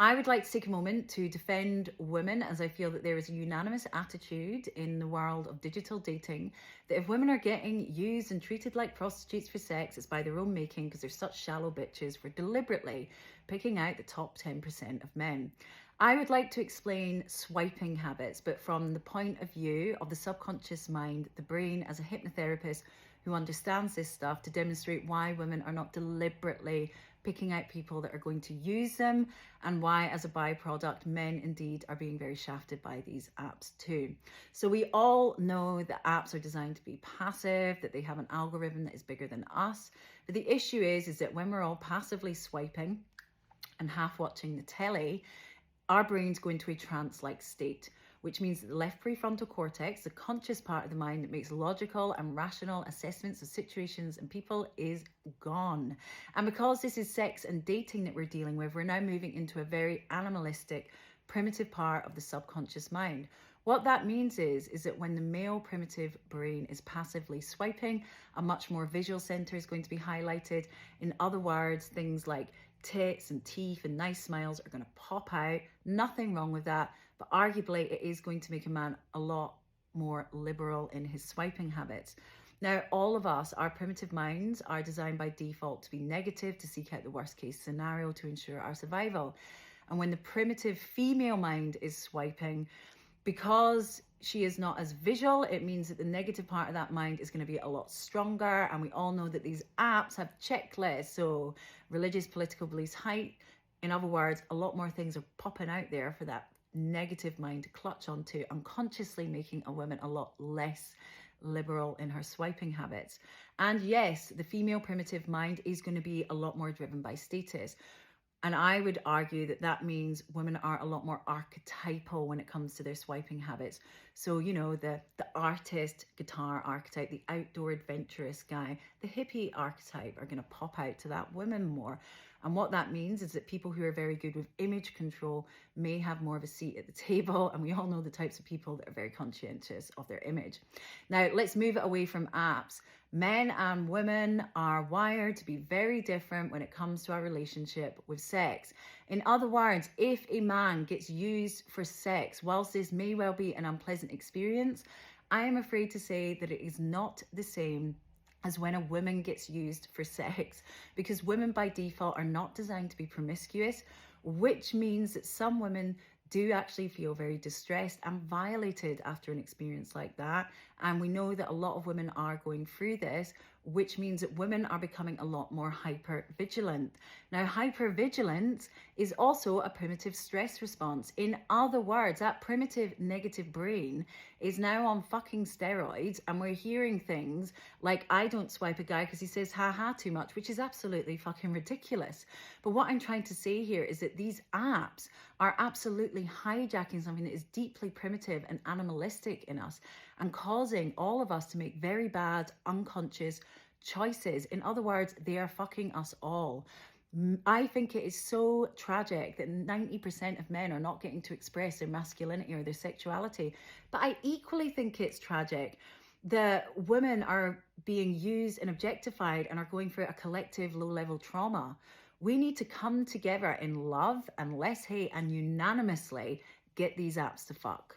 I would like to take a moment to defend women, as I feel that there is a unanimous attitude in the world of digital dating that if women are getting used and treated like prostitutes for sex, it's by their own making because they're such shallow bitches for deliberately picking out the top 10% of men. I would like to explain swiping habits, but from the point of view of the subconscious mind, the brain, as a hypnotherapist who understands this stuff, to demonstrate why women are not deliberately picking out people that are going to use them, and why, as a byproduct, men indeed are being very shafted by these apps too. So we all know that apps are designed to be passive, that they have an algorithm that is bigger than us. But the issue is that when we're all passively swiping and half watching the telly, our brains go into a trance-like state, which means that the left prefrontal cortex, the conscious part of the mind that makes logical and rational assessments of situations and people, is gone. And because this is sex and dating that we're dealing with, we're now moving into a very animalistic, primitive part of the subconscious mind. What that means is that when the male primitive brain is passively swiping, a much more visual center is going to be highlighted. In other words, things like tits and teeth and nice smiles are going to pop out. Nothing wrong with that, but arguably it is going to make a man a lot more liberal in his swiping habits. Now, all of us, our primitive minds are designed by default to be negative, to seek out the worst case scenario to ensure our survival. And when the primitive female mind is swiping, because she is not as visual, it means that the negative part of that mind is going to be a lot stronger. And we all know that these apps have checklists. So religious, political beliefs, height. In other words, a lot more things are popping out there for that negative mind to clutch onto, unconsciously making a woman a lot less liberal in her swiping habits. And yes, the female primitive mind is going to be a lot more driven by status. And I would argue that that means women are a lot more archetypal when it comes to their swiping habits. So, you know, the artist guitar archetype, the outdoor adventurous guy, the hippie archetype are going to pop out to that women more. And what that means is that people who are very good with image control may have more of a seat at the table. And we all know the types of people that are very conscientious of their image. Now, let's move it away from apps. Men and women are wired to be very different when it comes to our relationship with sex. In other words, if a man gets used for sex, whilst this may well be an unpleasant experience, I am afraid to say that it is not the same as when a woman gets used for sex, because women by default are not designed to be promiscuous, which means that some women do actually feel very distressed and violated after an experience like that. And we know that a lot of women are going through this, which means that women are becoming a lot more hyper vigilant. Now, hypervigilance is also a primitive stress response. In other words, that primitive negative brain is now on fucking steroids, and we're hearing things like, I don't swipe a guy because he says haha too much, which is absolutely fucking ridiculous. But what I'm trying to say here is that these apps are absolutely hijacking something that is deeply primitive and animalistic in us and causing all of us to make very bad, unconscious choices. In other words, they are fucking us all. I think it is so tragic that 90% of men are not getting to express their masculinity or their sexuality. But I equally think it's tragic that women are being used and objectified and are going through a collective low-level trauma. We need to come together in love and less hate and unanimously get these apps to fuck.